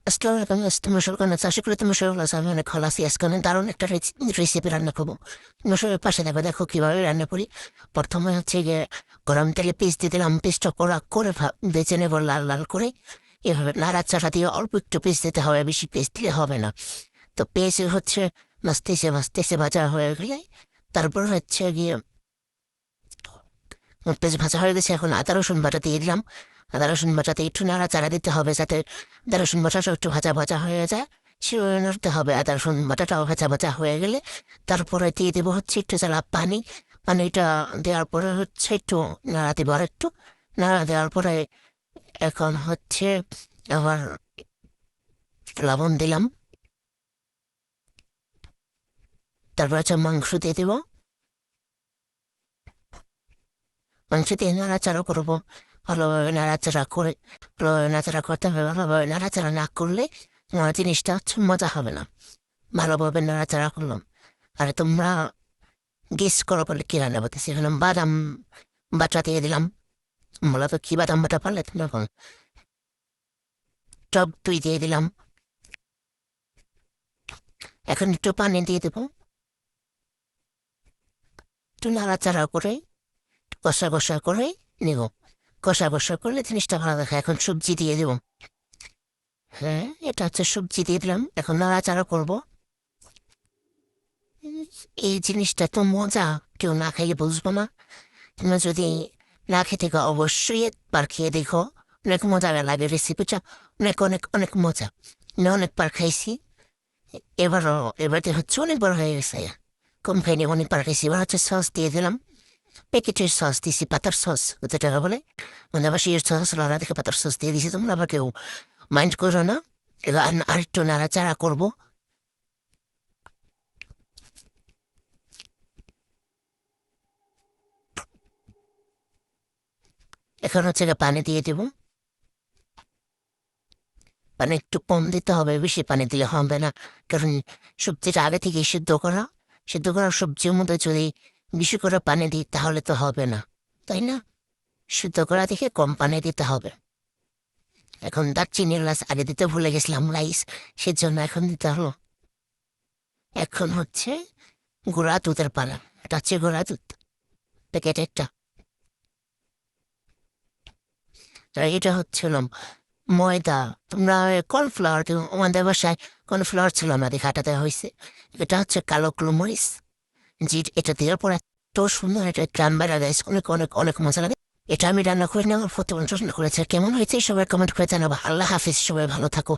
আসসালামু আলাইকুম। তুমি কেমন আছো? আশা করি তুমি সবাই ভালো আছো। আমি অনেক ভালো আছি। আজকে অনেক দারুণ একটা রেসিপি রান্না করবো। তুমি সবাই পাশে থাকবে, দেখো কিভাবে রান্না করি। প্রথমে হচ্ছে গিয়ে গরম তেলে পিস দিয়ে দিলাম। পিসটা করা করে বেছে নেবো লাল লাল করে। এভাবে নাড়াচাড়া দিয়ে অল্প একটু পিস দিতে হবে, বেশি পিস দিলে হবে না। তো পেঁয়াজ হচ্ছে মাস্তেছে ভাজা হয়ে গেলে তারপর হচ্ছে গিয়ে পেঁয়াজ ভাজা হয়ে গেছে। এখন আদা রসুন বাটা দিয়ে দিলাম। আদা রসুন বাটাতে একটু নাড়াচাড়া দিতে হবে যাতে আদা রসুন বাটাটা একটু ভাজা ভাজা হয়ে যায়। সেভাবে নাড়তে হবে। আদা রসুন বাটাটাও ভাজা ভাজা হয়ে গেলে তারপরে দিয়ে দেবো হচ্ছে একটু জ্বালা পানি। পানিটা দেওয়ার পরে হচ্ছে একটু নাড়া দেবো, আর একটু নাড়া দেওয়ার পরে এখন হচ্ছে আবার লবণ দিলাম। তারপর হচ্ছে মাংস দিয়ে দেবো। মাংস দিয়ে নাড়াচাড়া করবো ভালোভাবে। নাড়াচাড়া করে ভালোভাবে নাড়াচাড়া করতে হবে। ভালোভাবে নাড়াচাড়া না করলে জিনিসটা হচ্ছে মজা হবে না। ভালোভাবে নাড়াচাড়া করলাম। আর তোমরা গেস করো বলে কি রান্না করতেছি। এখন বাদাম বাটা দিয়ে দিলাম। মূলত কি বাদাম বাটা পারলে তোমরা বলো। টক দই দিয়ে দিলাম। এখন একটু পানি দিয়ে দেবো। একটু নাড়াচাড়া করে কষা কষা করে নেব। কষা কষা করলে জিনিসটা ভালো দেখা। এখন সবজি দিয়ে দেবো। হ্যাঁ, এটা হচ্ছে সবজি দিয়ে দিলাম। এখন নাড়াচাড়া করবো। এই জিনিসটা তো মজা, কেউ না খাইয়ে বুঝবো না। তোমরা যদি না খেতে খাও অবশ্যই একবার খেয়ে দেখো। অনেক মজা লাগে রেসিপিটা। অনেক অনেক অনেক মজা। আমি অনেকবার খাইছি। এবারে হচ্ছে অনেক বড় হয়ে গেছে। কম খাইনি, অনেকবার খাইছি। এবার হচ্ছে সস দিয়ে দিলাম। প্যাকেটের সস দিছি, পাতার সস যেটা বলে। মানে আবার সেই সস লড়া দেখে পাতার সস দিয়ে দিছি। তোমরা আবার কেউ মাইন্ড করো না। এবার আরেকটু নাড়াচাড়া করবো। এখন হচ্ছে পানি দিয়ে দেবো। পানি একটু কম দিতে হবে, বেশি পানি দিলে হবে না। কারণ সবজিটা আগে থেকে সিদ্ধ করা সবজির মধ্যে যদি বেশি করে পানি দিই তাহলে তো হবে না, তাই না? সিদ্ধ করা থেকে কম পানি দিতে হবে। এখন দারচিনির এলাচ আগে দিতে ভুলে গেছিলাম রাইস, সেজন্য এখন দিতে হলো। এখন হচ্ছে গুঁড়া দুধের পালা। এটা হচ্ছে গুঁড়া দুধ, প্যাকেট একটা। আর এটা হচ্ছিল ময়দা। তোমরা কর্নফ্লাওয়ার, আমাদের বাসায় কর্নফ্লাওয়ার ছিল, আমাদের খাটাতে হয়েছে। এটা হচ্ছে কালো গোলমরিচ। জি, এটা দেওয়ার পর এত সুন্দর একটা গ্রাম বেড়া গেছে, অনেক অনেক অনেক মজা লাগে। এটা আমি রান্না করে নেওয়ার প্রতি রান্না করেছে। কেমন হয়েছে সবাই কমেন্ট করে জানাবো। আল্লাহ হাফিজ, সবাই ভালো থাকো।